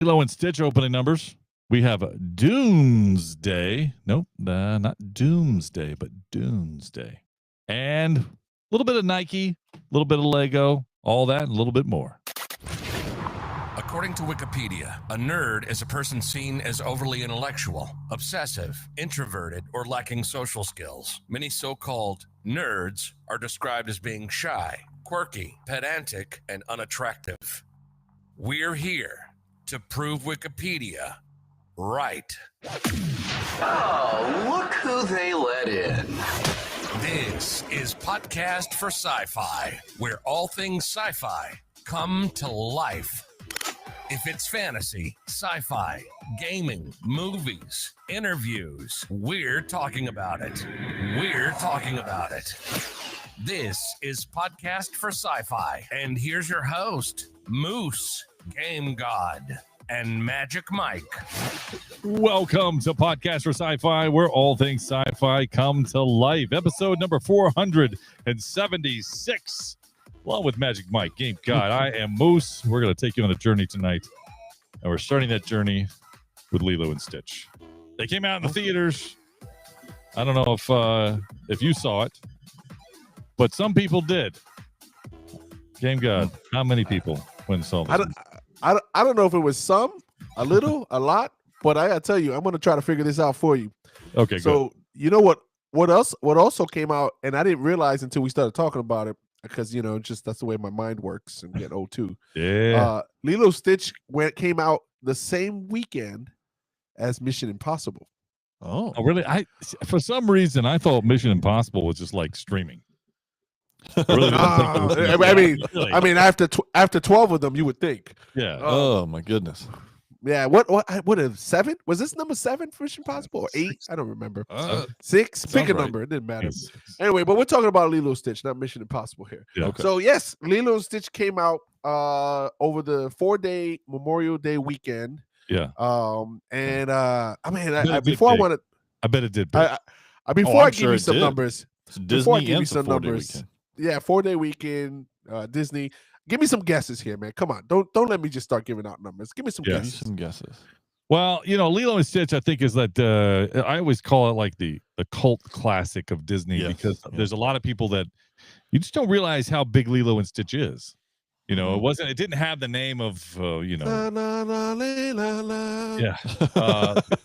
Lilo and Stitch opening numbers. We have Dunesday. Nope, not Doomsday, but Dunesday. And a little bit of Nike, a little bit of Lego, all that, and a little bit more. According to Wikipedia, a nerd is a person seen as overly intellectual, obsessive, introverted, or lacking social skills. Many so-called nerds are described as being shy, quirky, pedantic, and unattractive. We're here to prove Wikipedia right. Oh, look who they let in. This is Podcast for Sci-Fi, where all things sci-fi come to life. If it's fantasy, sci-fi, gaming, movies, interviews, we're talking about it. We're talking about it. This is Podcast for Sci-Fi, and here's your host, Moose, Game God, and Magic Mike. Welcome to Podcast for Sci-Fi, where all things sci-fi come to life. Episode number 476. Along with Magic Mike, Game God, I am Moose. We're going to take you on a journey tonight. And we're starting that journey with Lilo and Stitch. They came out in the theaters. I don't know if you saw it, but some people did. Game God, how many people went and saw this? I don't know if it was some, a little, a lot, but I got to tell you, I'm going to try to figure this out for you. Okay, so good. You know what also came out, and I didn't realize until we started talking about it, because just that's the way my mind works and get old too. Yeah. Lilo Stitch came out the same weekend as Mission Impossible. Oh, really? For some reason I thought Mission Impossible was just like streaming. I mean, after 12 of them, you would think. Yeah. Oh my goodness. Yeah. What is 7? Was this number 7 for Mission Impossible or 8? I don't remember. 6. Pick a number. It didn't matter. Anyway, but we're talking about Lilo Stitch, not Mission Impossible here. Yeah. Okay. So yes, Lilo and Stitch came out over the 4-day Memorial Day weekend. Yeah. I bet it did. Before I give you some numbers. Before I give you some numbers. Weekend. Yeah, 4-day weekend, Disney. Give me some guesses here, man. Come on. Don't let me just start giving out numbers. Give me some guesses. Well, Lilo and Stitch, I think, is that I always call it like the cult classic of Disney, because there's a lot of people that you just don't realize how big Lilo and Stitch is. It didn't have the name of la, la, la, la, la. Yeah,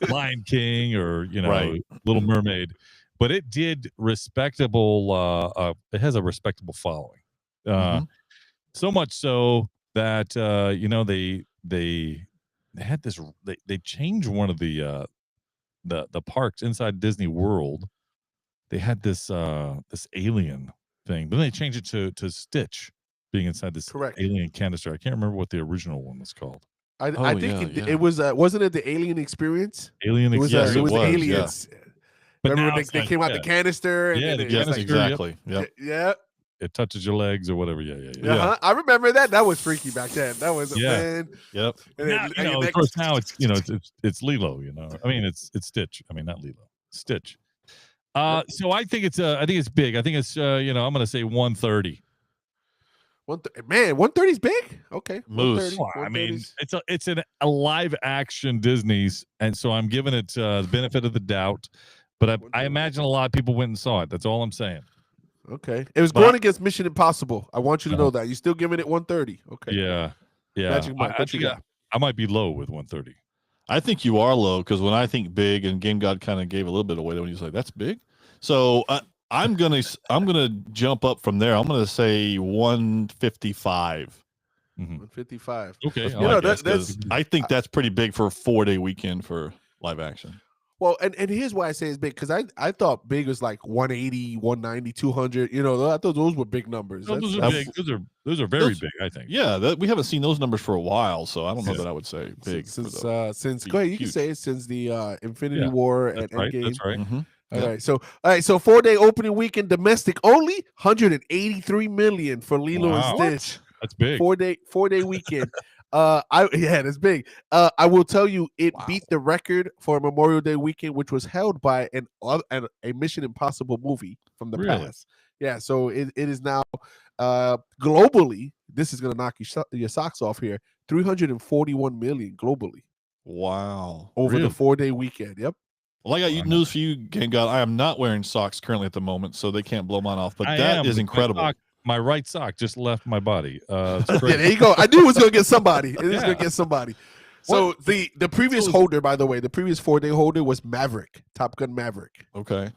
Lion King or Little Mermaid, but it did respectable. It has a respectable following. So much so that they had this. They changed one of the parks inside Disney World. They had this alien thing, but then they changed it to Stitch being inside this alien canister. I can't remember what the original one was called. I think it was wasn't it the Alien Experience? Alien Experience. It was Aliens. Yeah. Remember they came out the canister. And the canister, exactly. Yeah. It touches your legs or whatever. Yeah. I remember that. That was freaky back then. That was man. Yep. And of course, now it's it's Lilo. I mean it's Stitch. I mean not Lilo. Stitch. So I think it's big. I think it's I'm going to say 130. Man, 130 is big. Okay, Moose. I mean, it's a live action Disney's, and so I'm giving it the benefit of the doubt. But I imagine a lot of people went and saw it. That's all I'm saying. Okay, it was going against Mission Impossible. I want you to know that. You're still giving it 130. Okay. Yeah. Magic Mike, I might be low with 130. I think you are low, because when I think big, and Game God kind of gave a little bit away when he was like, "That's big." So I'm gonna jump up from there. I'm gonna say 155. 155. Okay. I think that's pretty big for a 4-day weekend for live action. Well, and here's why I say it's big, because I thought big was like 180, 190, 200. I thought those were big numbers. Those are big. Those are very big, I think. Yeah, we haven't seen those numbers for a while, so I don't know that I would say big. Since go ahead, you can say it since the Infinity War and Endgame. That's right. Mm-hmm. All right, so 4-day opening weekend domestic only 183 million for Lilo and Stitch. That's big. 4-day weekend. That's big. I will tell you, it beat the record for Memorial Day weekend, which was held by a Mission Impossible movie from the past. Yeah, so it is now globally. This is gonna knock your socks off here. $341 million globally Wow. over the 4-day weekend. Yep. Well, I got news for you, Game God. I am not wearing socks currently at the moment, so they can't blow mine off. But that is incredible. My right sock just left my body. Yeah, there you go. I knew it was going to get somebody. It is going to get somebody. So the previous holder, by the way, the previous 4-day holder was Maverick, Top Gun Maverick. Okay.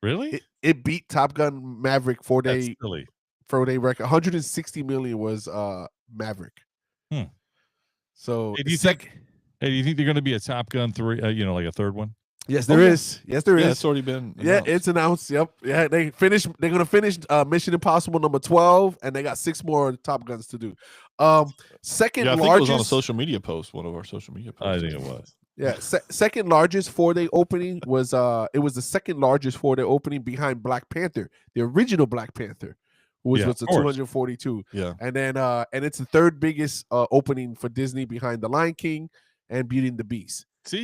Really? It beat Top Gun Maverick 4-day record. 160 million was Maverick. So hey, do you think they're going to be a Top Gun 3? Like a third one? Yes, there is. Yes, there is. It's already been announced. Yeah, it's announced. Yep. Yeah, they're going to finish Mission Impossible number 12, and they got 6 more Top Guns to do. Second I think largest. It was on a social media post, one of our social media posts. I think it was. Yeah, second largest 4-day opening was it was the second largest 4-day opening behind Black Panther, the original Black Panther, which was 242. Yeah, and then and it's the third biggest opening for Disney behind The Lion King and Beauty and the Beast. See,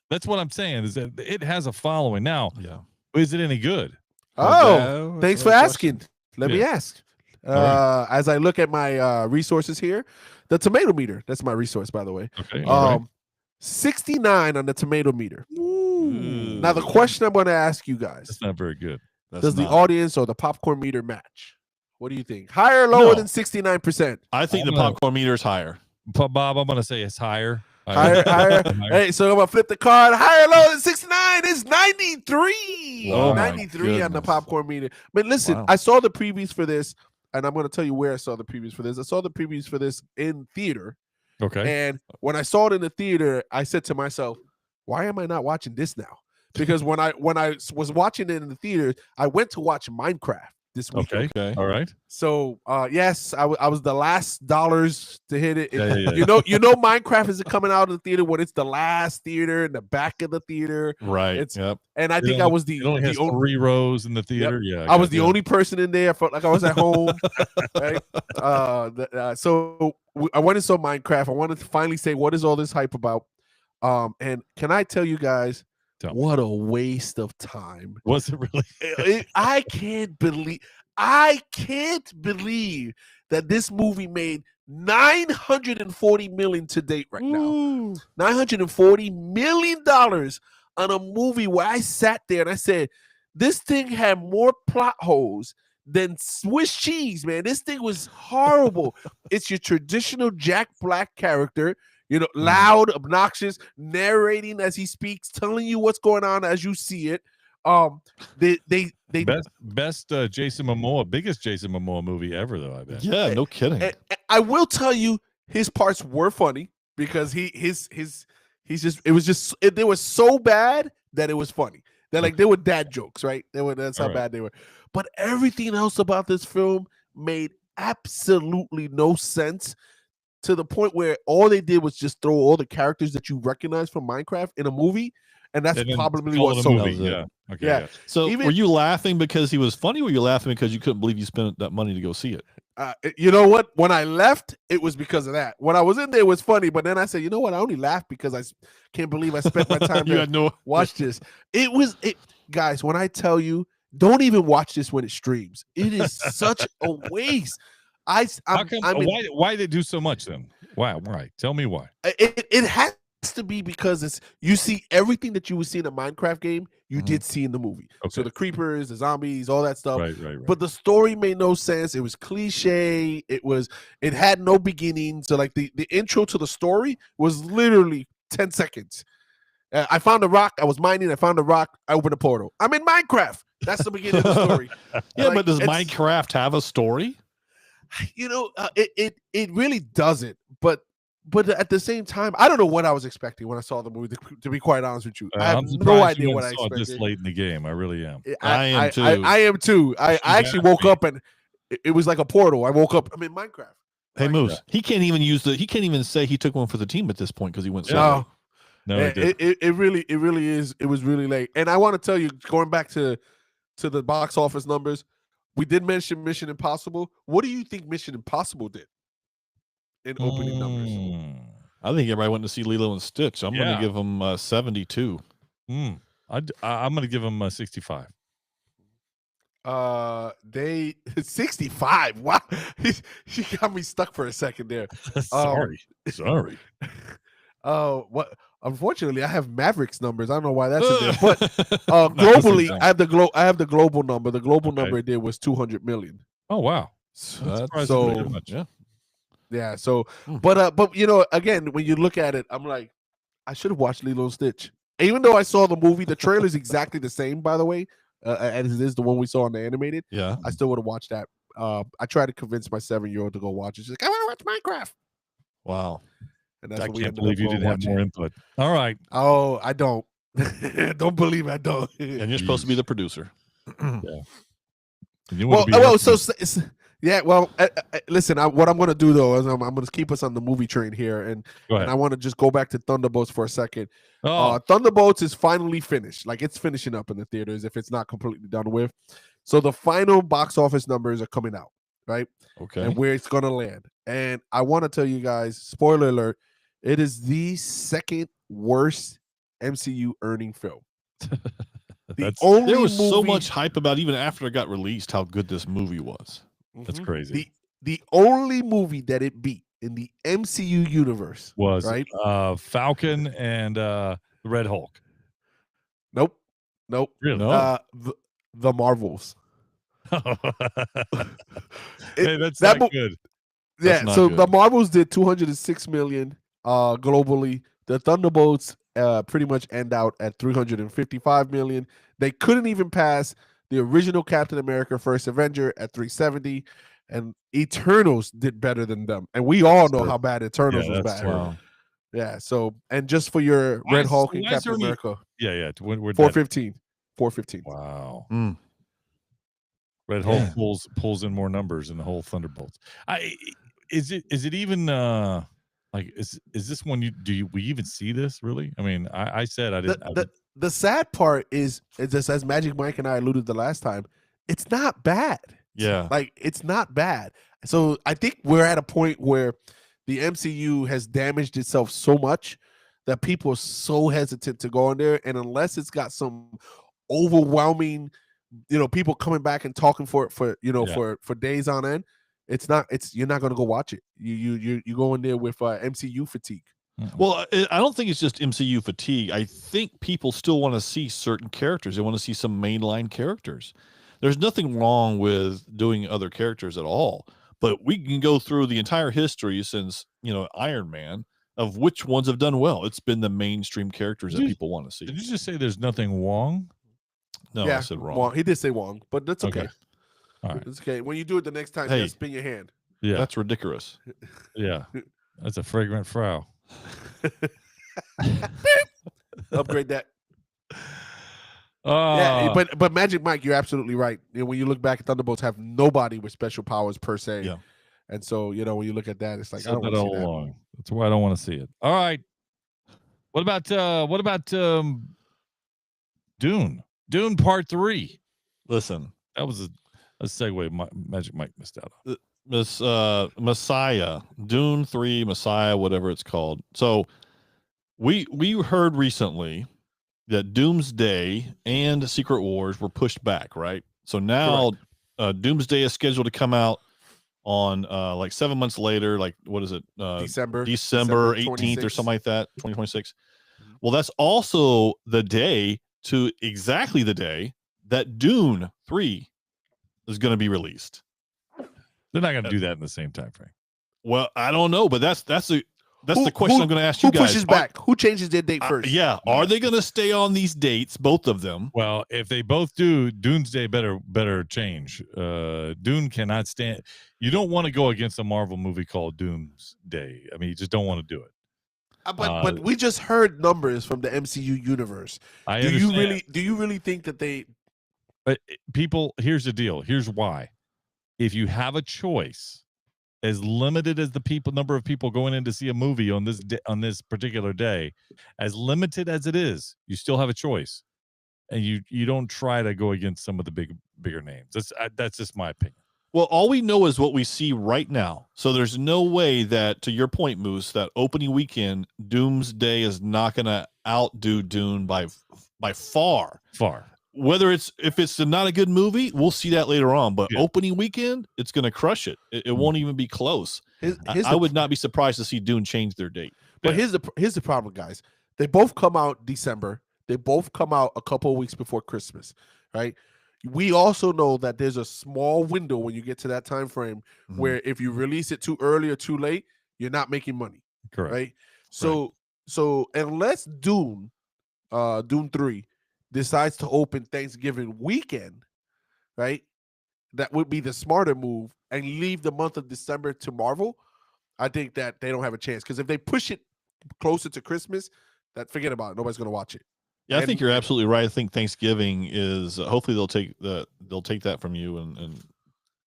that's what I'm saying is that it has a following now. Yeah, is it any good? Oh, thanks for asking. Let me ask. As I look at my resources here, the tomato meter. That's my resource, by the way. Okay. 69 on the tomato meter. Now the question I'm going to ask you guys. That's not very good. Does the audience or the popcorn meter match? What do you think? Higher or lower than 69%? I think the popcorn meter is higher. Bob, I'm going to say it's higher. Higher. Hey, so I'm going to flip the card. Higher or lower than 69? It's 93. Oh 93 on the popcorn meter. But listen, I saw the previews for this, and I'm going to tell you where I saw the previews for this. I saw the previews for this in theater. Okay. And when I saw it in the theater, I said to myself, why am I not watching this now? Because when I was watching it in the theater, I went to watch Minecraft this week. Okay. All right. So yes, I was the last dollars to hit it. Yeah. You know, Minecraft is coming out of the theater when it's the last theater in the back of the theater. Right. And I think I was the only 3 rows in the theater. Yep. Yeah. I was the only person in there. I felt like I was at home. Right. So I went and saw Minecraft. I wanted to finally say, what is all this hype about? And can I tell you guys, what a waste of time. Was it really? I can't believe that this movie made $940 million to date right now. $940 million on a movie where I sat there and I said, this thing had more plot holes than Swiss cheese, man. This thing was horrible. It's your traditional Jack Black character, loud, obnoxious, narrating as he speaks, telling you what's going on as you see it. They best Jason Momoa, biggest Jason Momoa movie ever, though. I bet. Yeah, no kidding. And I will tell you, his parts were funny because they were so bad that it was funny. They were dad jokes, right? That's how bad they were. But everything else about this film made absolutely no sense, to the point where all they did was just throw all the characters that you recognize from Minecraft in a movie, and that's probably what sold it. Yeah. Okay. Yeah. So were you laughing because he was funny, or were you laughing because you couldn't believe you spent that money to go see it? You know what? When I left, it was because of that. When I was in there, it was funny, but then I said, you know what? I only laughed because I can't believe I spent my time to watch this. Guys, when I tell you, don't even watch this when it streams. It is such a waste. Why did they do so much then? Why? Tell me why. It has to be because you see everything that you would see in a Minecraft game, you did see in the movie. Okay. So the creepers, the zombies, all that stuff. Right. But the story made no sense. It was cliche. It had no beginning. So like the intro to the story was literally 10 seconds. I found a rock. I was mining. I found a rock. I opened a portal. I'm in Minecraft. That's the beginning of the story. Yeah, but does Minecraft have a story? It really doesn't. But at the same time, I don't know what I was expecting when I saw the movie. To be quite honest with you, I have no idea what I expected. This late in the game, I really am. I am too. I am too. I actually woke up and it was like a portal. I woke up. I'm in Minecraft. Hey, Moose. He can't even say he took one for the team at this point because he went. No, it really is. It was really late. And I want to tell you, going back to the box office numbers, we did mention Mission Impossible. What do you think Mission Impossible did in opening numbers? I think everybody went to see Lilo and Stitch. I'm going to give them 72. I'm going to give them 65. They 65. Wow, she got me stuck for a second there. Sorry. What? Unfortunately, I have Mavericks numbers. I don't know why that's in there, but Not the same globally, time. I have the global number. The global Okay. number there was 200 million. Oh wow. That's So much. yeah. So, Hmm. but you know, again, when you look at it, I'm like, I should have watched Lilo and Stitch. Even though I saw the movie, the trailer is exactly the same, by the way, as it is the one we saw on the animated. Yeah. I still would have watched that. I tried to convince my 7-year-old to go watch it. She's like, I want to watch Minecraft. Wow. And that's I what we can't ended believe up you going didn't have watching. more input. All right. Oh, I don't. Don't believe I don't. And you're supposed to be the producer. Listen. What I'm going to do though is I'm going to keep us on the movie train here, and I want to just go back to Thunderbolts for a second. Thunderbolts is finally finished. Like, it's finishing up in the theaters if it's not completely done with. So the final box office numbers are coming out, right? Okay. And where it's going to land. And I want to tell you guys, spoiler alert, it is the second worst MCU earning film. There was so much hype about, even after it got released, how good this movie was. That's crazy. The only movie that it beat in the MCU universe was right? Falcon and the Red Hulk. Nope. Really? No. The Marvels. Hey, that's that not good. Yeah, not so good. the Marvels did 206 million globally. The Thunderbolts pretty much end out at 355 million. They couldn't even pass the original Captain America First Avenger at 370, and Eternals did better than them. And we all know how bad Eternals was bad. Wow. Yeah, so, and just for your Red Hulk and Captain America. Yeah. We're 415. 415. Wow. Mm. Red Hulk pulls in more numbers than the whole Thunderbolts. Is it even like is this one we even see this really? I mean, I said I didn't. The sad part is just as Magic Mike and I alluded the last time, it's not bad. Yeah. Like, it's not bad. So I think we're at a point where the MCU has damaged itself so much that people are so hesitant to go in there, and unless it's got some overwhelming, people coming back and talking for days on end, you're not going to go watch it. You go in there with MCU fatigue. Well, I don't think it's just MCU fatigue. I think people still want to see certain characters. They want to see some mainline characters. There's nothing wrong with doing other characters at all, but we can go through the entire history since, Iron Man, of which ones have done well. It's been the mainstream characters that people want to see. Did you just say there's nothing wrong? No, I said wrong. Well, he did say wrong, but that's okay. All right. It's okay. When you do it the next time, just spin your hand. Yeah. That's ridiculous. Yeah. That's a fragrant Frau. Upgrade that. Yeah, but Magic Mike, you're absolutely right. When you look back, Thunderbolts have nobody with special powers per se. Yeah. And so, when you look at that, it's like, I Said don't want that to see all that. along. That's why I don't want to see it. All right. What about Dune? Dune Part 3. Listen, that was a segue Magic Mike missed out on. This Messiah, Dune 3, Messiah, whatever it's called. So we heard recently that Doomsday and Secret Wars were pushed back, right? So now Doomsday is scheduled to come out on like 7 months later, like what is it? December 18th or something like that, 2026. Well, that's also exactly the day that Dune 3 is going to be released. They're not going to do that in the same time frame. Well, I don't know, but that's the question I'm going to ask you guys. Who pushes back? Who changes their date first? Are they going to stay on these dates, both of them? Well, if they both do, Doomsday better change. Dune cannot stand. You don't want to go against a Marvel movie called Doomsday. I mean, you just don't want to do it. But we just heard numbers from the MCU universe. Do you really think that they? People, here's the deal. Here's why. If you have a choice, as limited as the number of people going in to see a movie on this particular day, as limited as it is, you still have a choice, and you don't try to go against some of the bigger names. That's just my opinion. Well, all we know is what we see right now. So there's no way that, to your point, Moose, that opening weekend, Doomsday is not going to outdo Dune by far. if it's not a good movie, we'll see that later on. But Yeah. opening weekend, it's going to crush it. It won't even be close. I would not be surprised to see Dune change their date. But here's the problem, guys. They both come out December. They both come out a couple of weeks before Christmas, right? We also know that there's a small window when you get to that time frame where if you release it too early or too late, you're not making money. Correct. Right? So unless Dune 3 decides to open Thanksgiving weekend, right? That would be the smarter move and leave the month of December to Marvel. I think that they don't have a chance because if they push it closer to Christmas, forget about it. Nobody's going to watch it. Yeah, I think you're absolutely right. I think Thanksgiving is hopefully they'll take that from you and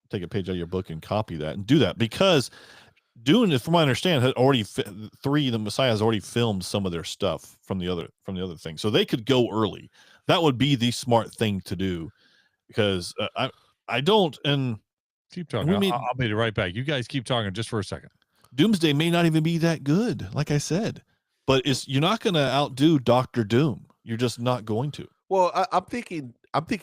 take a page out of your book and copy that and do that because Dune, from what I understand, had already the Messiah has already filmed some of their stuff from the other thing, so they could go early. That would be the smart thing to do because I don't and keep talking. I'll be right back. You guys keep talking just for a second. Doomsday may not even be that good, like I said, but you're not going to outdo Doctor Doom. You're just not going to. Well, I'm thinking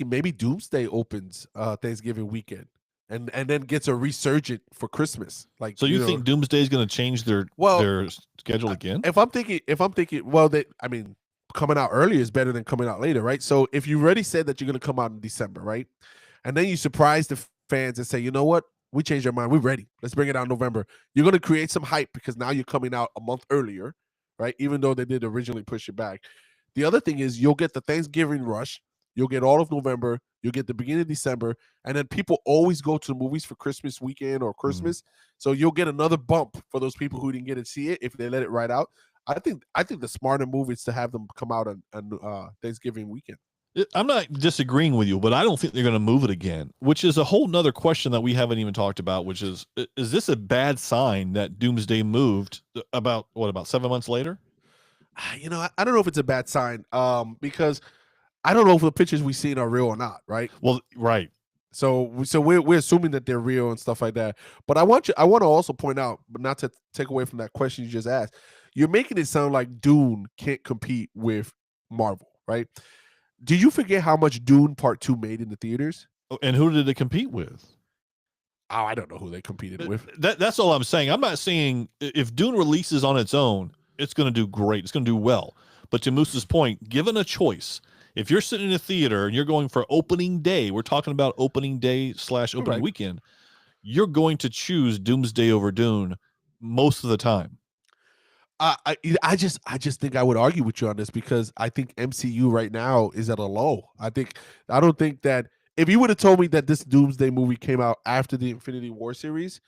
maybe Doomsday opens Thanksgiving weekend and then gets a resurgent for Christmas. Like, so you think Doomsday is going to change their schedule again? If I'm thinking, well, coming out early is better than coming out later, right? So if you already said that you're going to come out in December, right, and then you surprise the fans and say, you know what, we changed our mind, we're ready, let's bring it out in November. You're going to create some hype because now you're coming out a month earlier, right? Even though they did originally push it back. The other thing is you'll get the Thanksgiving rush. You'll get all of November. You'll get the beginning of December. And then people always go to the movies for Christmas weekend or Christmas. So you'll get another bump for those people who didn't get to see it if they let it ride out. I think the smarter move is to have them come out on Thanksgiving weekend. I'm not disagreeing with you, but I don't think they're going to move it again, which is a whole nother question that we haven't even talked about, which is this a bad sign that Doomsday moved about 7 months later? I don't know if it's a bad sign because I don't know if the pictures we've seen are real or not, right? Well, right. So we're assuming that they're real and stuff like that. But I want to also point out, but not to take away from that question you just asked, you're making it sound like Dune can't compete with Marvel, right? Did you forget how much Dune Part 2 made in the theaters? And who did it compete with? Oh, I don't know who they competed with. That's all I'm saying. I'm not saying if Dune releases on its own, it's going to do great. It's going to do well. But to Moose's point, given a choice, if you're sitting in a theater and you're going for opening day, we're talking about opening day / opening weekend, you're going to choose Doomsday over Dune most of the time. I just think I would argue with you on this because I think MCU right now is at a low. I don't think that if you would have told me that this Doomsday movie came out after the Infinity War series,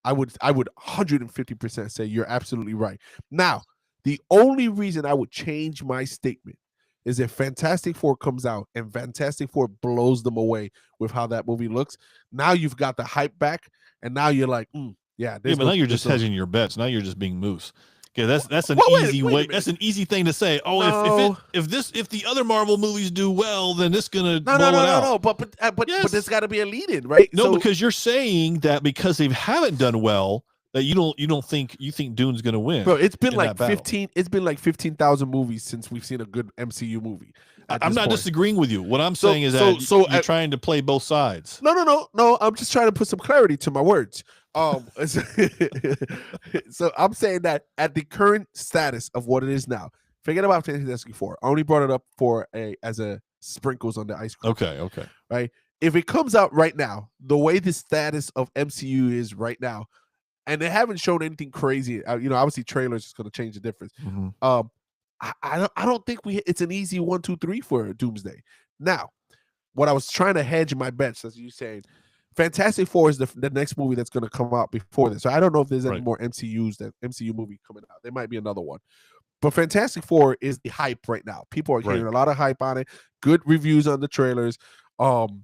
I would 150% say you're absolutely right. Now, the only reason I would change my statement is if Fantastic Four comes out and Fantastic Four blows them away with how that movie looks. Now you've got the hype back, and now you're like, yeah. But now you're just hedging your bets. Now you're just being Moose. Okay, that's an easy way. That's an easy thing to say. Oh, no. if the other Marvel movies do well, then it's gonna blow it out. No. But there's got to be a lead in, right? No, because you're saying that because they haven't done well, that you think Dune's gonna win. Bro, it's been like 15. It's been like 15,000 movies since we've seen a good MCU movie. I'm not disagreeing with you. What I'm saying is that you're trying to play both sides. No. I'm just trying to put some clarity to my words. So I'm saying that at the current status of what it is now, forget about Fantastic Four. I only brought it up as a sprinkles on the ice cream. Okay. Right. If it comes out right now, the way the status of MCU is right now, and they haven't shown anything crazy, obviously trailers is going to change the difference. Mm-hmm. I don't think it's an easy 1, 2, 3 for Doomsday. Now, what I was trying to hedge my bets, as you saying, Fantastic Four is the next movie that's going to come out before this. So I don't know if there's any more MCU movie coming out. There might be another one. But Fantastic Four is the hype right now. People are hearing a lot of hype on it. Good reviews on the trailers. And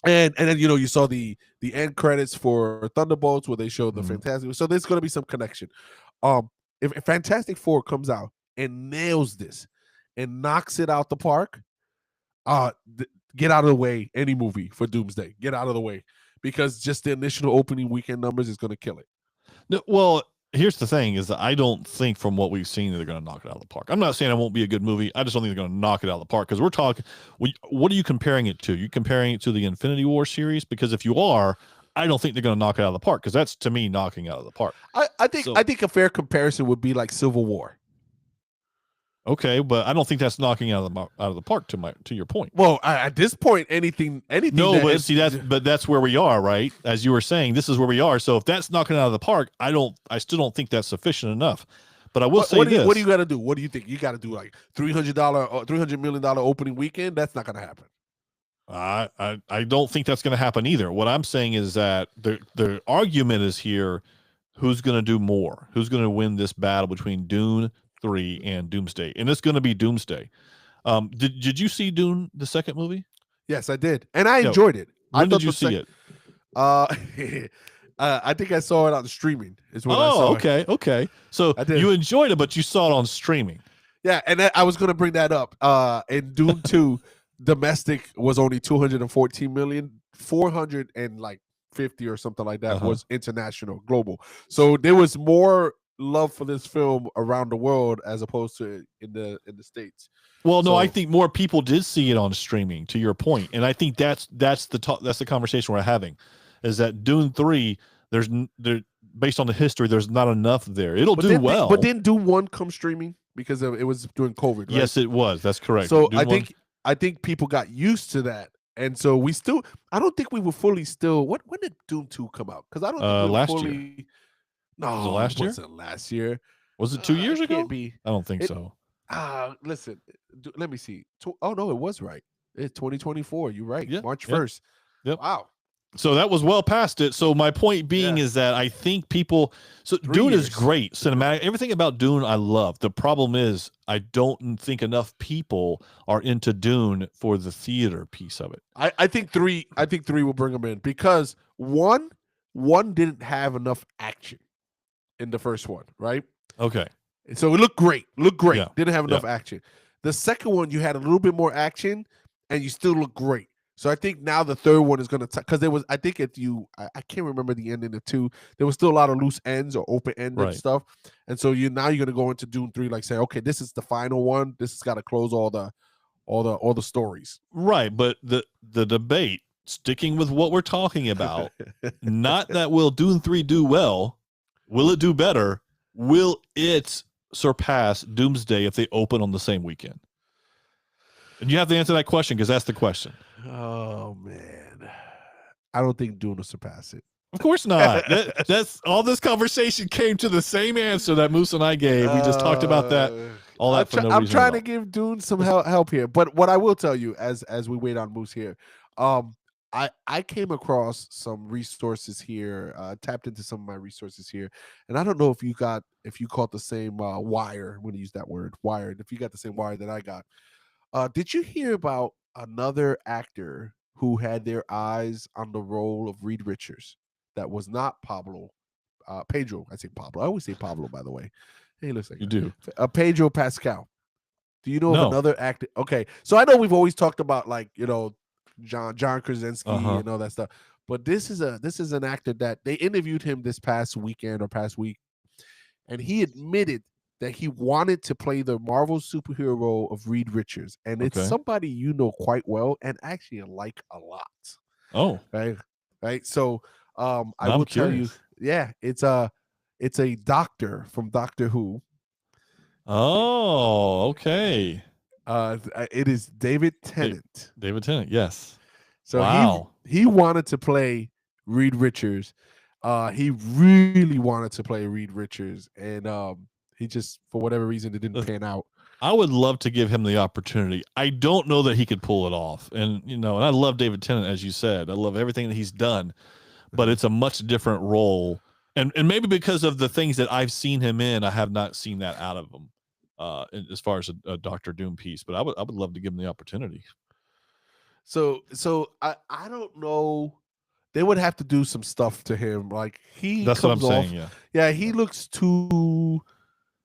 then you saw the end credits for Thunderbolts where they showed the Fantastic. So there's going to be some connection. If Fantastic Four comes out and nails this and knocks it out the park, get out of the way. Any movie for Doomsday, get out of the way, because just the initial opening weekend numbers is going to kill it. No, well, here's the thing: is that I don't think from what we've seen that they're going to knock it out of the park. I'm not saying it won't be a good movie. I just don't think they're going to knock it out of the park because we're talking. What are you comparing it to? You comparing it to the Infinity War series? Because if you are, I don't think they're going to knock it out of the park because that's to me knocking out of the park. I think a fair comparison would be like Civil War. Okay, but I don't think that's knocking out of the park to your point. Well, at this point, anything. No, but see that's where we are, right? As you were saying, this is where we are. So if that's knocking it out of the park, I still don't think that's sufficient enough. But I will say this: what do you got to do? What do you think? You got to do like $300 million opening weekend? That's not going to happen. I don't think that's going to happen either. What I'm saying is that the argument is here: who's going to do more? Who's going to win this battle between Dune 3 and Doomsday? And it's going to be Doomsday. Did you see Dune, the second movie? Yes, I did, and I enjoyed it. When did you see it? I think I saw it on streaming. Is when I saw it. Okay. So you enjoyed it, but you saw it on streaming. Yeah, and I was going to bring that up. In Dune 2, domestic was only 214 million, 450 or something like that was international, global. So there was more love for this film around the world as opposed to in the States. Well, no, I think more people did see it on streaming, to your point, and I think that's the conversation we're having, is that Dune 3, based on the history, there's not enough there. It'll do well, but didn't Dune 1 come streaming because it was during COVID? Right? Yes, it was. That's correct. So I think people got used to that, and so we still. I don't think we were fully still. When did Dune 2 come out? Because I don't think we last fully. Year. No, was it last year? Was it last year? Was it 2 years ago? Can't be. I don't think so. Listen, let me see. Oh no, it was right. It's 2024. You're right. Yep, March 1st. Yep. Wow. So that was well past it. So my point being is that I think people. So Dune is great, cinematic. Everything about Dune I love. The problem is I don't think enough people are into Dune for the theater piece of it. I think three. I think 3 will bring them in because one didn't have enough action in the first one, right? Okay. So it looked great. Yeah. Didn't have enough action. The second one, you had a little bit more action, and you still look great. So I think now the third one is going to, because there was, I think I can't remember the ending of 2. There was still a lot of loose ends or open-ended stuff. And so you're going to go into Dune 3, like say, okay, this is the final one. This has got to close all the stories. Right. But the debate, sticking with what we're talking about, not that will Dune 3 do well, will it do better? Will it surpass Doomsday if they open on the same weekend? And you have to answer that question because that's the question. Oh man, I don't think Dune will surpass it. Of course not. That's all. This conversation came to the same answer that Moose and I gave. We just talked about that. All that for no reason. I'm trying to give Dune some help here, but what I will tell you, as we wait on Moose here, I came across some resources here, tapped into some of my resources here, and I don't know if you caught the same wire. I'm going to use that word, wired. If you got the same wire that I got. Did you hear about another actor who had their eyes on the role of Reed Richards? That was not Pedro. I say Pablo. I always say Pablo, by the way. Hey, listen, you do. Pedro Pascal. Do you know of another actor? Okay, so I know we've always talked about John Krasinski and all that stuff, but this is an actor that they interviewed him this past weekend or past week, and he admitted that he wanted to play the Marvel superhero role of Reed Richards, and it's somebody you know quite well and actually like a lot. Oh, right. So I will tell you, it's a doctor from Doctor Who. Oh, okay. It is David Tennant. David Tennant, yes. So he wanted to play Reed Richards. He really wanted to play Reed Richards, and he just, for whatever reason, it didn't pan out. I would love to give him the opportunity. I don't know that he could pull it off. And, and I love David Tennant, as you said. I love everything that he's done, but it's a much different role. And maybe because of the things that I've seen him in, I have not seen that out of him as far as a Dr. Doom piece, but I would love to give him the opportunity. So I don't know. They would have to do some stuff to him. Like that's what I'm saying. Yeah. He looks too.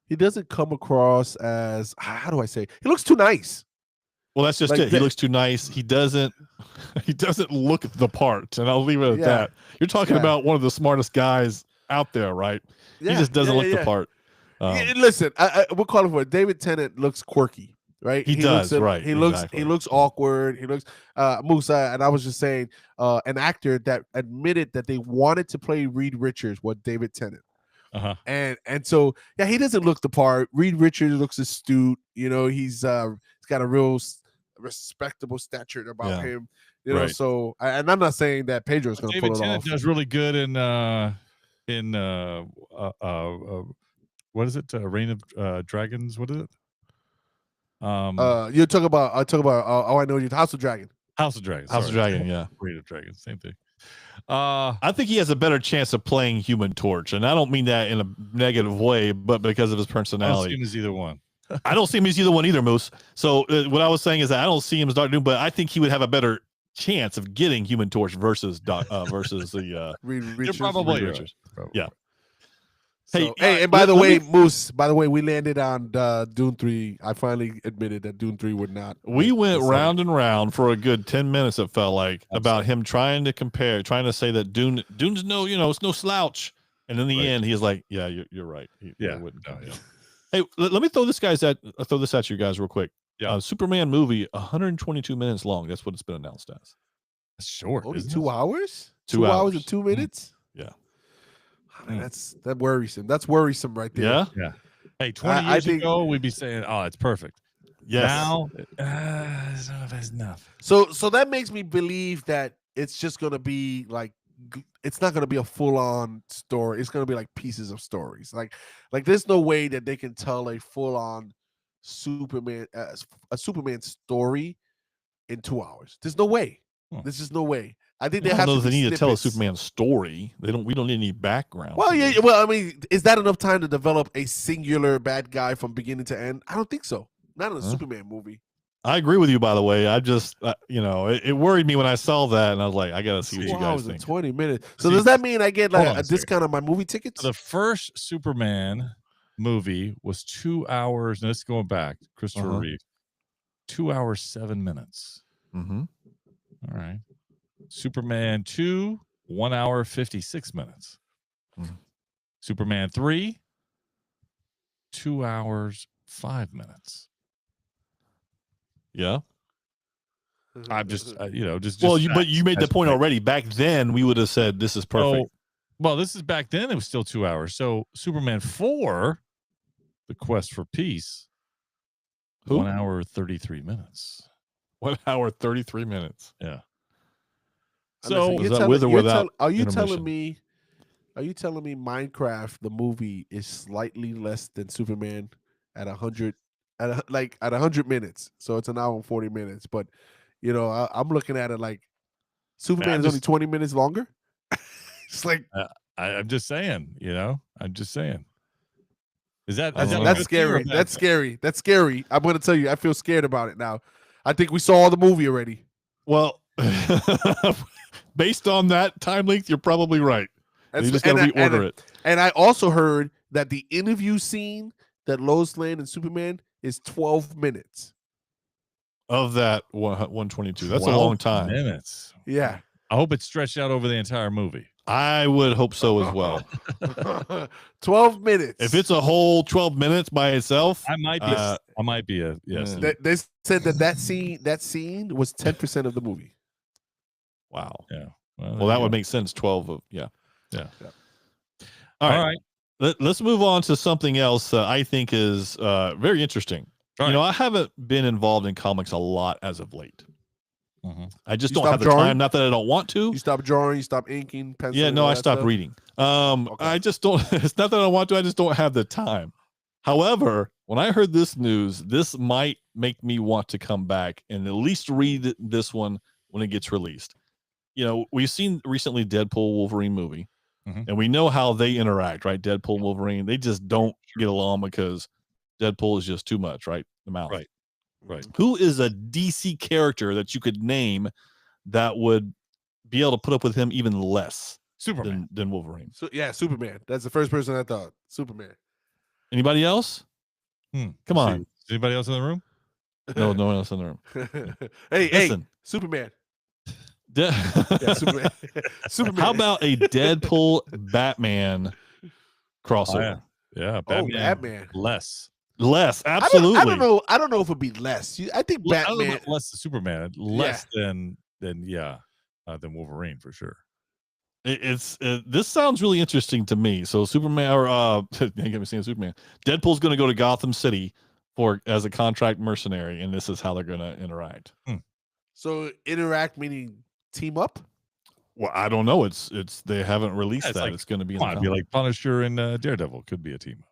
He doesn't come across as, how do I say? He looks too nice. Well, that's just it. He looks too nice. He doesn't look the part, and I'll leave it at that. You're talking about one of the smartest guys out there, right? Yeah, he just doesn't look the part. Listen, we'll call it for it. David Tennant looks quirky, right? He does, right? He looks awkward. He looks Musa, and I was just saying, an actor that admitted that they wanted to play Reed Richards was David Tennant. And so he doesn't look the part. Reed Richards looks astute. You know, he's got a real respectable stature about him. You know, so and I'm not saying that Pedro's going to pull it Tennant off. Does really good in what is it? Reign of Dragons. What is it? You talk about. I know you. House of Dragon. House of Dragons. House of Dragon. Yeah. Reign of Dragons. Same thing. I think he has a better chance of playing Human Torch, and I don't mean that in a negative way, but because of his personality. I don't see him as either one. I don't see him as either one either, Moose. So what I was saying is that I don't see him as Doctor Doom, but I think he would have a better chance of getting Human Torch versus the Reed You're Richards. probably Reed right. Richards. Probably. Yeah. So, and by the way, Moose, we landed on Dune 3. I finally admitted that Dune 3 would not. We went round and round for a good 10 minutes, it felt like, about him trying to say that Dune's it's no slouch. And in the end, he's like, yeah, you're right. Wouldn't. No, yeah. Hey, let me throw this at you guys real quick. Yeah. Superman movie, 122 minutes long. That's what it's been announced as. That's short. Only 2 hours? 2 hours and 2 minutes? Yeah. Man, that's worrisome. That's worrisome right there. Yeah. Yeah. Hey, 20 years ago, we'd be saying, "Oh, it's perfect." Yes. Now, that's enough. So that makes me believe that it's just gonna be like, it's not gonna be a full on story. It's gonna be like pieces of stories. Like there's no way that they can tell a full on Superman a Superman story in 2 hours. There's no way. There's just no way. I think they need to tell a Superman story. We don't need any background. Well, yeah. Well, I mean, is that enough time to develop a singular bad guy from beginning to end? I don't think so. Not in a Superman movie. I agree with you, by the way. I just, it worried me when I saw that, and I was like, I gotta see what you guys think. 20 minutes. So does that mean I get like a discount on my movie tickets? The first Superman movie was 2 hours. And this is going back, Christopher Reeve. 2 hours 7 minutes. Mm-hmm. All right. Superman 2, 1 hour 56 minutes. Mm-hmm. Superman 3, 2 hours 5 minutes. Yeah. I'm just, but you made the point already. Back then, we would have said this is perfect. Well, this is back then. It was still 2 hours. So Superman 4, The Quest for Peace, 1 hour 33 minutes. 1 hour 33 minutes. Yeah. So is that with or without? Are you telling me Minecraft the movie is slightly less than Superman at 100 minutes? So it's an hour and 40 minutes. But I'm looking at it like Superman is only 20 minutes longer. It's like I'm just saying. I'm just saying. That's scary. That's scary. That's scary. I'm going to tell you, I feel scared about it now. I think we saw the movie already. Well, based on that time length, you're probably right. You just got to reorder it. And I also heard that the interview scene that Lois Lane and Superman is 12 minutes. Of that 122. That's a long time. Minutes. Yeah. I hope it's stretched out over the entire movie. I would hope so as well. 12 minutes. If it's a whole 12 minutes by itself, I might be a yes. They said that scene was 10% of the movie. Wow. Yeah. Well, that would make sense. 12 of yeah. All right. Let's move on to something else I think is very interesting. Right. I haven't been involved in comics a lot as of late. Mm-hmm. I just don't have the time. Not that I don't want to. You stop drawing. You stop inking, penciling. Yeah, no, I stopped reading. Okay. I just don't. It's not that I don't want to. I just don't have the time. However, when I heard this news, this might make me want to come back and at least read this one when it gets released. We've seen recently Deadpool Wolverine movie, and we know how they interact, right? Deadpool and Wolverine, they just don't get along because Deadpool is just too much, right? The mouth. Right. Who is a DC character that you could name that would be able to put up with him even less Superman than Wolverine? So, yeah, Superman. That's the first person I thought. Superman. Anybody else? Come on. Anybody else in the room? No one else in the room. Hey, Superman. Yeah, Superman. How about a Deadpool Batman crossover. Yeah, Oh, Batman. Batman. Less, I absolutely. don't know if it'd be less. I think I don't know Batman. about less than Superman, less than Wolverine for sure. This sounds really interesting to me. So Superman, or get me saying Superman. Deadpool's going to go to Gotham City as a contract mercenary, and this is how they're going to interact. So interact meaning team up. Well, I don't know. It's they haven't released that. Like, It's going to be. It'd be like Punisher and Daredevil could be a team.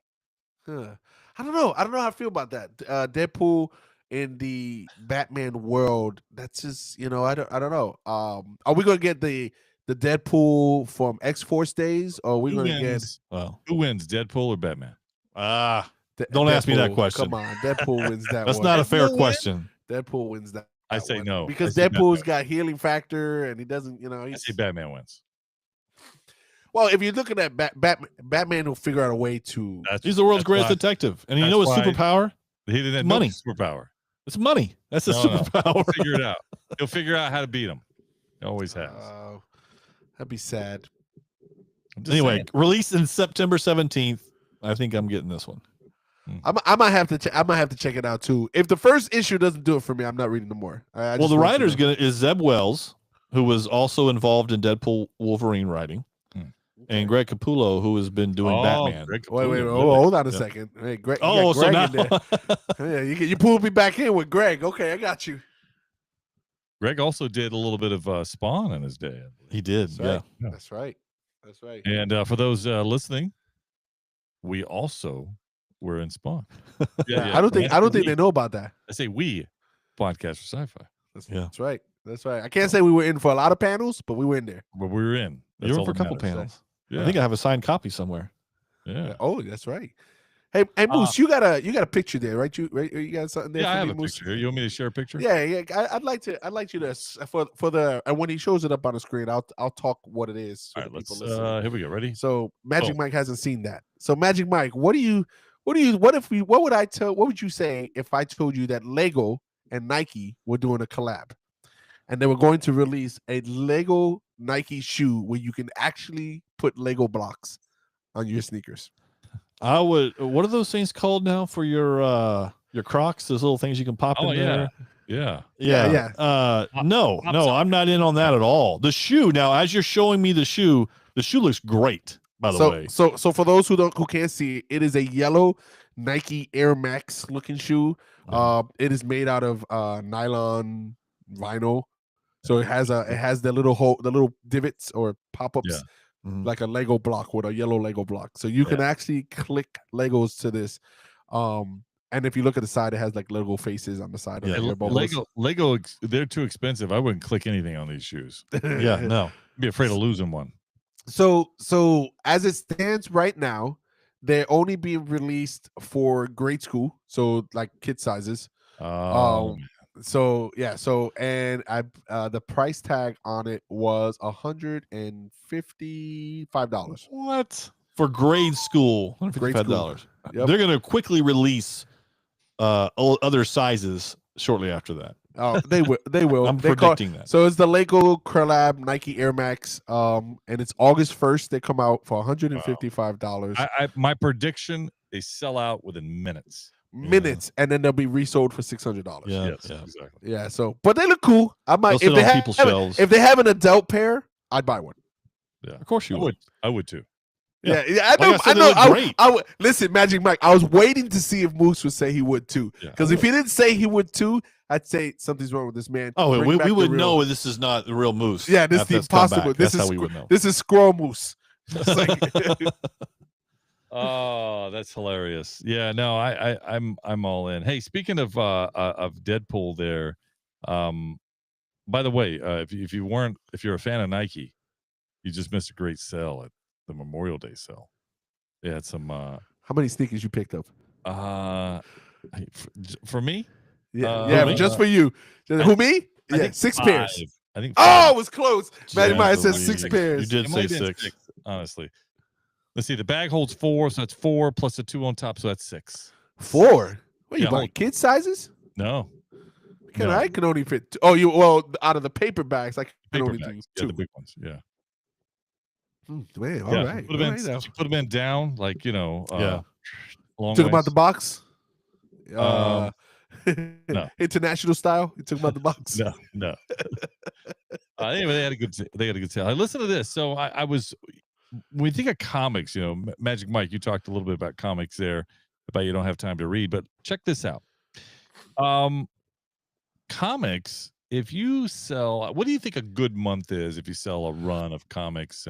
Huh. I don't know. I don't know how I feel about that. Deadpool in the Batman world. That's just I don't know. Are we gonna get the Deadpool from X-Force days, or are we gonna get who wins, Deadpool or Batman? Don't ask me that question. Come on, Deadpool wins that. That's one. not a fair question. Deadpool wins that. I say one. no because Deadpool's got healing factor, and he doesn't. I say Batman wins. Well, if you're looking at Batman will figure out a way to. He's the world's greatest detective, and you know his superpower? He didn't have money. No superpower. It's money. That's a superpower. He'll figure it out. He'll figure out how to beat him. He always has. That'd be sad. Anyway, released in September 17th. I think I'm getting this one. I might have to. I might have to check it out too. If the first issue doesn't do it for me, I'm not reading no more. Well, the writer is Zeb Wells, who was also involved in Deadpool Wolverine writing, and Greg Capullo, who has been doing Batman. Wait, hold on a second. Hey, Greg. Oh, so now yeah, you pulled me back in with Greg. Okay, I got you. Greg also did a little bit of Spawn in his day. He did. That's right. That's right. And for those listening, we also were in Spawn. I don't think they know about that. I say we podcast for sci-fi. That's right. That's right. I can't say we were in for a lot of panels, but we were in there. But we were in. You were in for a couple panels. Yeah. I think I have a signed copy somewhere. Yeah. Oh, that's right. Hey, Moose, you got a picture there, right? You got something there? Yeah, for I have me, a Moose? picture here. You want me to share a picture? Yeah. I'd like you to for the and when he shows it up on the screen, I'll talk what it is. All right, let's. Here we go. Ready? So Magic Mike hasn't seen that. So Magic Mike, what would you say if I told you that Lego and Nike were doing a collab, and they were going to release a Lego Nike shoe where you can actually put Lego blocks on your sneakers? I would. What are those things called now for your Crocs? Those little things you can pop in there. Yeah. No, I'm not in on that at all. The shoe now, as you're showing me the shoe looks great. By the way, so for those who can't see, it is a yellow Nike Air Max looking shoe. It is made out of nylon vinyl, so it has the little hole, the little divots or pop-ups. Like a Lego block with a yellow Lego block. So you can actually click Legos to this. And if you look at the side, it has like Lego faces on the side. Lego, they're too expensive. I wouldn't click anything on these shoes. No. I'd be afraid of losing one. So as it stands right now, they're only being released for grade school. So like kid sizes. So and the price tag on it was $155. What? For grade school? $155. Yep. They're gonna quickly release other sizes shortly after that. Oh, they will. I'm predicting that. So it's the Lego Collab Nike Air Max, and it's August 1st. They come out for $155. My prediction: they sell out within minutes. And then they'll be resold for $600. Yes, exactly. Yeah. So, but they look cool. I might if they have an adult pair, I'd buy one. Yeah, of course you would. I would too. Yeah, I know. I would. Listen, Magic Mike. I was waiting to see if Moose would say he would too. Because if he didn't say he would too, I'd say something's wrong with this man. Oh, we would know this is not the real Moose. Yeah, this is impossible. That's how we would know. This is Squirrel Moose. Oh, that's hilarious. Yeah, no, I'm all in. Hey, speaking of Deadpool, there. By the way, if you're a fan of Nike, you just missed a great sale at the Memorial Day sale. They had some. How many sneakers you picked up? For me. Yeah, just for you. Who me? Yeah, 6 pairs. I think. Oh, it was close. Magic Mike said 6 pairs. You did say 6. Honestly. Let's see. The bag holds 4, so that's 4 plus the 2 on top, so that's 6. 4? What you buying? Kid sizes? No. I can only fit. Out of the paper bags, I can only do 2. The big ones. Yeah. Man, all right. Did you put them in down, like, long Took them out ways? the box. No. International style. You took them out the box. No. Anyway, they had a good sale. I listened to this. So I was, when we think of comics, Magic Mike, you talked a little bit about comics there, about you don't have time to read, but check this out. Comics, if you sell, what do you think a good month is if you sell a run of comics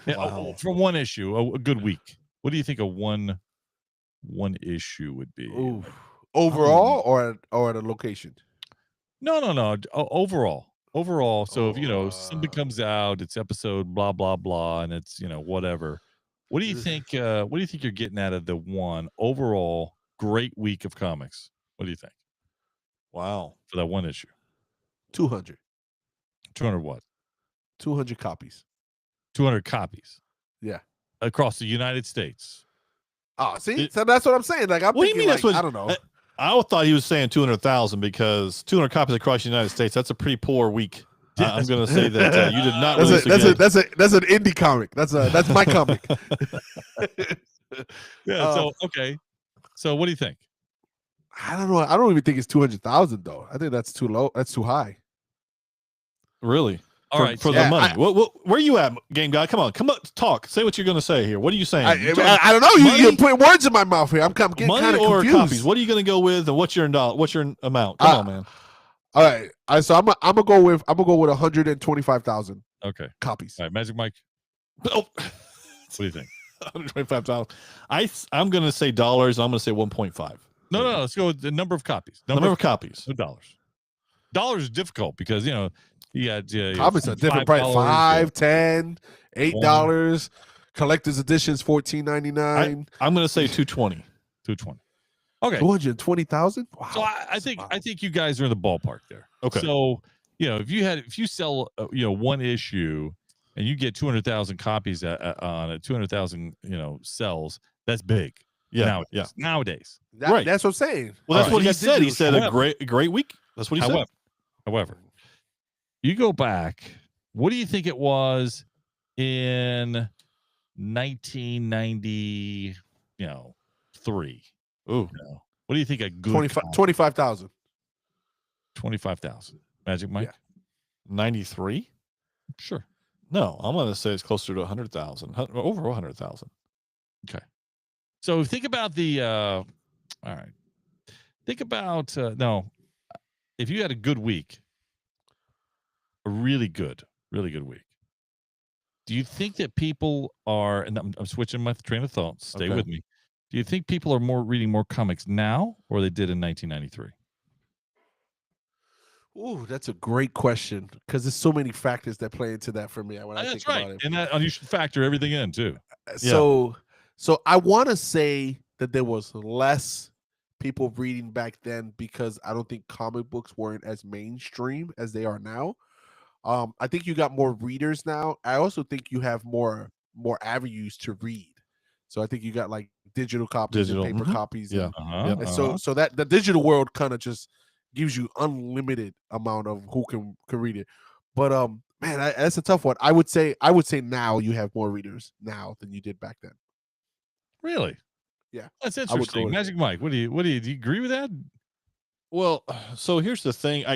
for one issue, a good week? What do you think a one issue would be? Ooh. Overall or at a location? No. Overall. So if something comes out, it's episode blah blah blah, and it's whatever. What do you think? What do you think you're getting out of the one overall great week of comics? What do you think? Wow, for that one issue, 200. 200 what? 200 copies. 200 copies. Yeah, across the United States. Oh, see, so that's what I'm saying. Like, I'm thinking, like, I don't know. I thought he was saying 200,000 because 200 copies across the United States. That's a pretty poor week. I'm going to say that you did not. That's an indie comic. That's my comic. Yeah. So okay. So what do you think? I don't know. I don't even think it's 200,000 though. I think that's too low. That's too high. Really? All right, for the money. Where are you at, Game Guy? Come on, talk. Say what you're going to say here. What are you saying? I don't know. You're putting words in my mouth here. I'm getting kind of confused. Copies? What are you going to go with, and what's your amount? Come on, man. All right. So I'm gonna go with 125,000. Okay. Copies. All right, Magic Mike. Oh. What do you think? 125,000. I'm going to say dollars. I'm going to say 1.5. No. Let's go with the number of copies. Number of copies. No dollars. Dollars is difficult because copies are different price. $5, $10, $8. Collector's editions $14.99. I'm going to say 220. 220. Okay. 220,000. Wow. So I think you guys are in the ballpark there. Okay. So if you sell one issue and you get 200,000 copies on it, 200,000 sells, that's big. Yeah. Nowadays. Right. That's what I'm saying. Well, that's what he said. He said a great week. That's what he said. However, you go back. What do you think it was in 1993? Ooh. What do you think a good 25,000? 25,000. Magic Mike? Yeah. 93? Sure. No, I'm going to say it's closer to 100,000. Over 100,000. Okay. So think about all right. Think about if you had a good week, a really good week, do you think that people are, and I'm switching my train of thought, stay with me. Do you think people are reading more comics now or they did in 1993? Ooh, that's a great question because there's so many factors that play into that for me when I think about it. And you should factor everything in too. So I want to say that there was less people reading back then because I don't think comic books weren't as mainstream as they are now. I think you got more readers now. I also think you have more avenues to read. So I think you got like digital copies and paper copies. Yeah. And so that the digital world kind of just gives you unlimited amount of who can read it. But man, that's a tough one. I would say now you have more readers now than you did back then. Really? Yeah. That's interesting. Magic Mike, do you agree with that? Well, so here's the thing.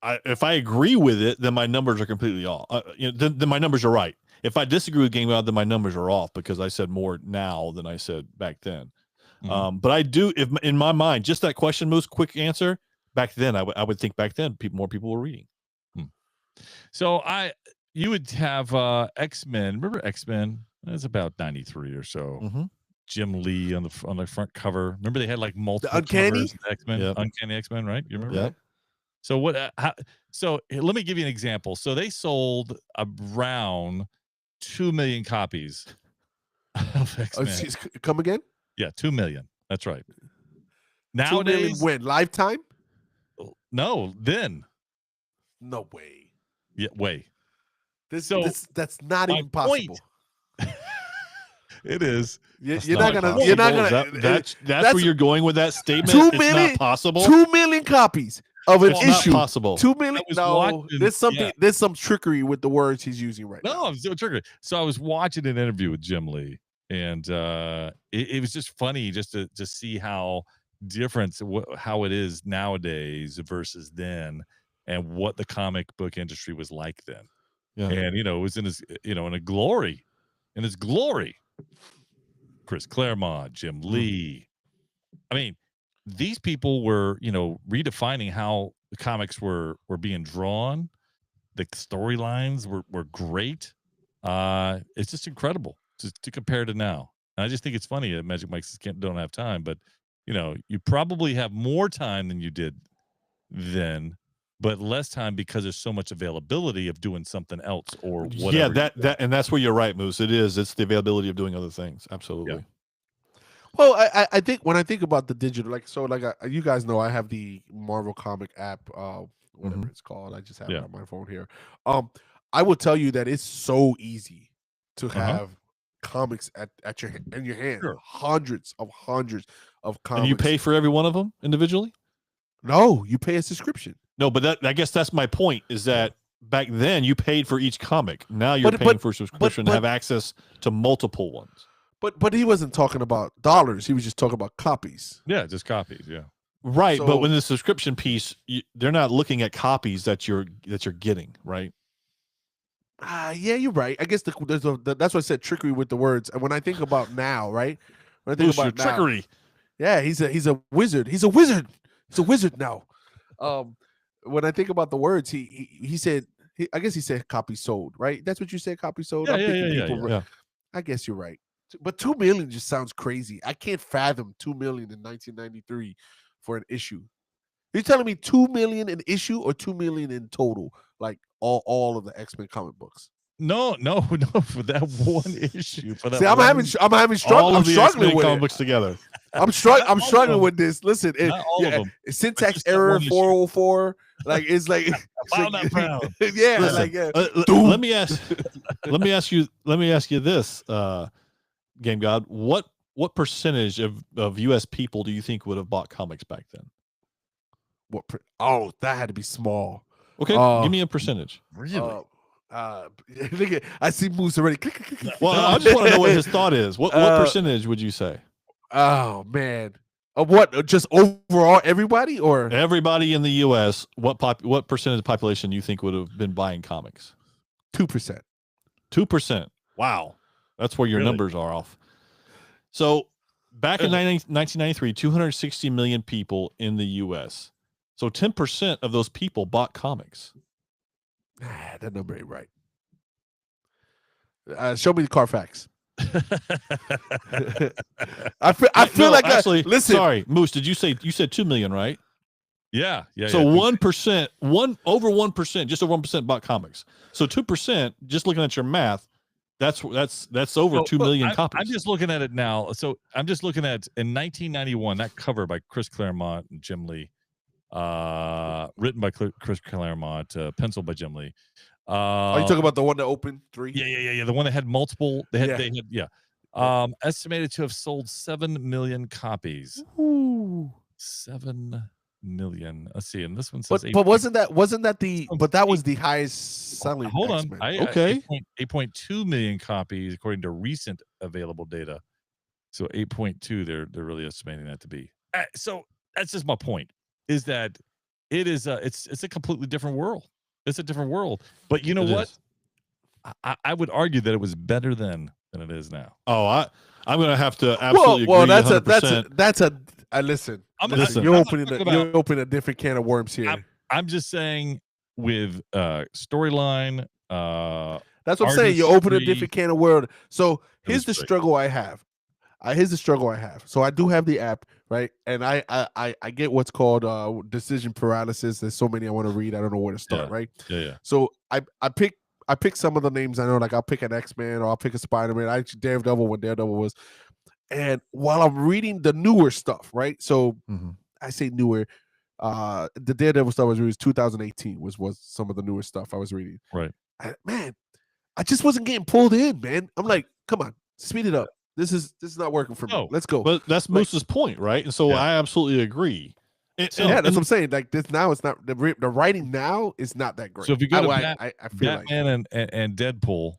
If I agree with it, then my numbers are completely off. Then my numbers are right. If I disagree with Game Out, then my numbers are off because I said more now than I said back then. Mm-hmm. But I do, if in my mind, just that question, Moose, quick answer. Back then, I would think back then more people were reading. So you would have X-Men. Remember X-Men? That's about 93 or so. Mm-hmm. Jim Lee on the front cover. Remember they had like multiple Uncanny X-Men, Uncanny X-Men, right? You remember? Yeah. So so let me give you an example. So they sold around 2 million copies of X-Men. Come again? Yeah, 2 million. That's right. Nowadays, 2 million when? Lifetime? No, then. No way. Yeah, way. That's not even possible. It is. You're not gonna. That's where you're going with that statement. 2 million, it's not possible. 2 million copies. of an It's issue. not possible. 2 million. No, watching, there's something. yeah. There's some trickery with the words he's using right now. No, I'm so triggered. So I was watching an interview with Jim Lee, and it was just funny just to see how different how it is nowadays versus then, and what the comic book industry was like then. Yeah. And it was in his in his glory. Chris Claremont, Jim Lee. I mean, these people were redefining how the comics were being drawn. The storylines were great. It's just incredible to compare to now. And I just think it's funny that Magic Mike's don't have time, but you probably have more time than you did then, but less time because there's so much availability of doing something else or whatever. Yeah, that and that's where you're right, Moose. It's the availability of doing other things. Absolutely. Yeah. Well, I think when I think about the digital, you guys know, I have the Marvel comic app, whatever it's called. I just have it on my phone here. I will tell you that it's so easy to have comics at your hand. Sure. Hundreds of comics. And you pay for every one of them individually? No, you pay a subscription. No, but I guess that's my point, is that back then you paid for each comic. Now you're paying for a subscription to have access to multiple ones. But he wasn't talking about dollars. He was just talking about copies. Yeah, just copies. Yeah. Right, so, but when the subscription piece, they're not looking at copies that you're getting, right? Yeah, you're right. I guess that's why I said trickery with the words. And when I think about now, right? When I think about now, trickery. Yeah, he's a wizard. He's a wizard. He's a wizard now. When I think about the words, he said, I guess he said copy sold, right? That's what you said, copy sold. Yeah. I guess you're right. But 2 million just sounds crazy. I can't fathom 2 million in 1993 for an issue. You're telling me 2 million in issue or 2 million in total, like all of the X-Men comic books? No, for that one issue. For that See, I'm having struggle. I'm struggling with comic books together. I'm struggling with this. Listen, all of them. Syntax error 404. Like it's like proud. Yeah. Listen, let me ask you this, Game God. What percentage of U.S. people do you think would have bought comics back then? That had to be small. Okay, give me a percentage. Really? I see Moose already. Well, I just want to know what his thought is. What percentage would you say? Oh man, of what? Just overall, everybody or everybody in the U.S. What percentage of the population you think would have been buying comics? 2%. 2%. Wow, that's where your numbers are off. So back in 1993, 260 million people in the U.S. So 10% of those people bought comics. That number ain't right. Show me the Carfax. I feel like actually. Listen, sorry, Moose. You said 2 million, right? Yeah. So 1%, over 1%, just over 1% bought comics. So 2%. Just looking at your math, that's over 2 million copies. I'm just looking at it now. So I'm just looking at in 1991 that cover by Chris Claremont and Jim Lee. Written by Chris Claremont, penciled by Jim Lee. Are you talking about the one that opened 3? Yeah. The one that had multiple. Estimated to have sold 7 million copies. Ooh. 7 million. Let's see. And this one says, but wasn't that the? But that was the highest selling. Hold on. Okay. 8.2 million copies according to recent available data. So 8.2. They're really estimating that to be. So that's just my point. Is that it is it's a completely different world. It's a different world. But you know what? I would argue that it was better then than it is now. Oh, I'm gonna have to absolutely agree. Listen. You're opening a different can of worms here. I'm just saying with storyline. That's what I'm saying. You're opening a different can of worms. So here's the struggle I have. So I do have the app, right? And I get what's called decision paralysis. There's so many I want to read. I don't know where to start, right? Yeah. So I pick some of the names I know, like I'll pick an X-Man or I'll pick a Spider-Man. I actually Daredevil when Daredevil was. And while I'm reading the newer stuff, right? So I say newer. The Daredevil stuff was 2018 was some of the newer stuff I was reading. Right. I just wasn't getting pulled in, man. I'm like, come on, speed it up. This is not working for me. Let's go. But that's Moose's point, right? And so I absolutely agree. that's what I'm saying. Like this now, it's not the writing now is not that great. So if you go to I feel Batman and Deadpool,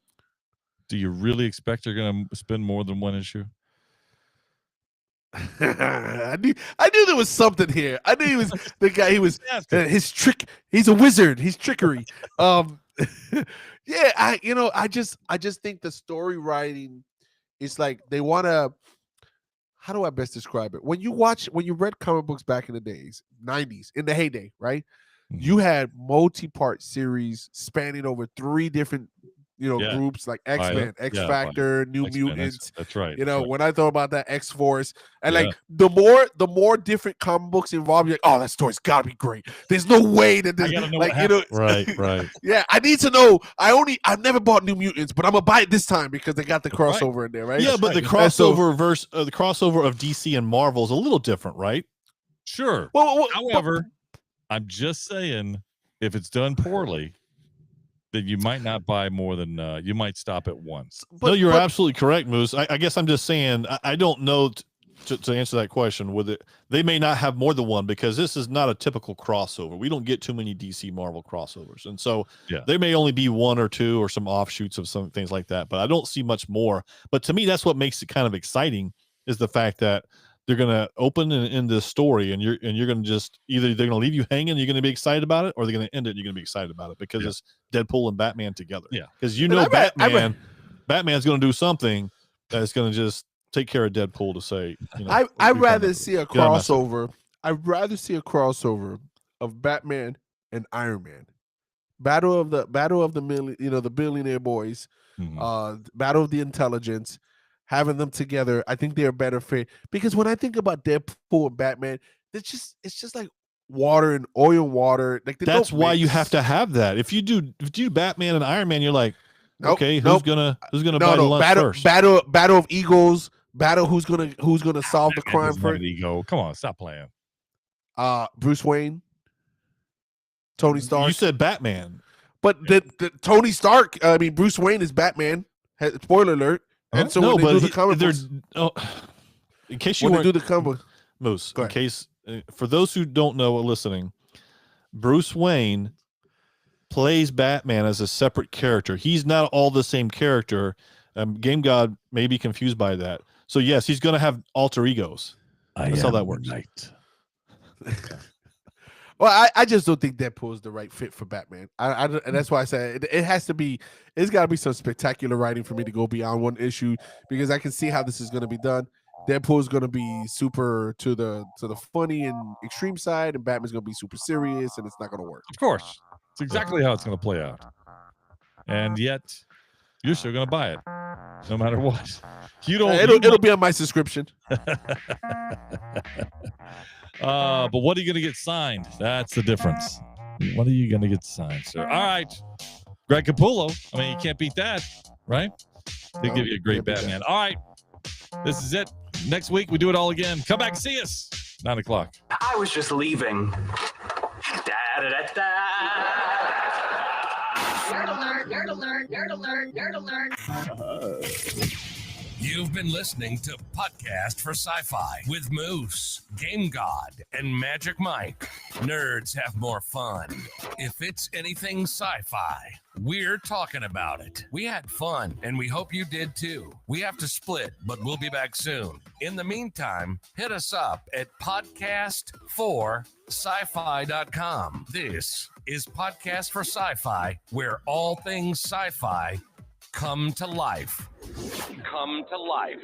do you really expect they're going to spend more than one issue? I knew there was something here. I knew he was the guy. He was his trick. He's a wizard. He's trickery. Yeah. I just think the story writing is like they want to. How do I best describe it? When you read comic books back in the days, 90s, in the heyday, right? Mm-hmm. You had multi-part series spanning over 3 different groups like X-Men, X-Factor, New Mutants. That's right. When I thought about that, X-Force, and like the more different comic books involved, you're like, oh, that story's gotta be great. There's no way that this, right. Yeah, I need to know. I've never bought New Mutants, but I'm gonna buy it this time because they got the crossover in there, right? Yeah, but the crossover the crossover of DC and Marvel is a little different, right? Sure. However, I'm just saying, if it's done poorly, then you might not buy more than you might stop at once. No, you're absolutely correct, Moose. I guess I'm just saying I don't know to answer that question. With it, they may not have more than one because this is not a typical crossover. We don't get too many DC Marvel crossovers, and so there may only be 1 or 2 or some offshoots of some things like that. But I don't see much more. But to me, that's what makes it kind of exciting is the fact that they're going to open in this story and you're going to just either they're going to leave you hanging, you're going to be excited about it, or they're going to end it and you're going to be excited about it because it's Deadpool and Batman together. Yeah. Because Batman's going to do something that's going to just take care of Deadpool to say, I'd rather see a crossover. I'd rather see a crossover of Batman and Iron Man. Battle of the the billionaire boys, Battle of the Intelligence. Having them together, I think they're a better fit because when I think about Deadpool and Batman, it's just like water and oil and water. Like that's why you have to have that. If you do Batman and Iron Man, you're like, okay, who's gonna buy the lunch first? Battle of egos. Who's gonna solve the crime first? Ego. Come on, stop playing. Bruce Wayne, Tony Stark. You said Batman, but the Tony Stark. I mean, Bruce Wayne is Batman. Spoiler alert. And so when they do the comic books, in case you do the comic Moose, in case for those who don't know or listening, Bruce Wayne plays Batman as a separate character. He's not all the same character. Game God may be confused by that. So yes, he's going to have alter egos. That's how that works. Well, I just don't think Deadpool is the right fit for Batman. And that's why I said it has to be. It's got to be some spectacular writing for me to go beyond one issue because I can see how this is going to be done. Deadpool is going to be super to the funny and extreme side, and Batman's going to be super serious, and it's not going to work. Of course, it's exactly how it's going to play out. And yet, you're still going to buy it, no matter what. You don't. It'll be on my subscription. But what are you going to get signed? That's the difference. What are you going to get signed, sir? All right. Greg Capullo. I mean, you can't beat that, right? They give you a great Batman. All right. This is it. Next week, we do it all again. Come back and see us. 9 o'clock. I was just leaving. Nerd alert, nerd alert, nerd alert, nerd alert. You've been listening to Podcast for Sci-Fi with Moose, Game God, and Magic Mike. Nerds have more fun. If it's anything sci-fi, we're talking about it. We had fun, and we hope you did too. We have to split, but we'll be back soon. In the meantime, hit us up at podcast4sci-fi.com. This is Podcast for Sci-Fi, where all things sci-fi come to life. Come to life.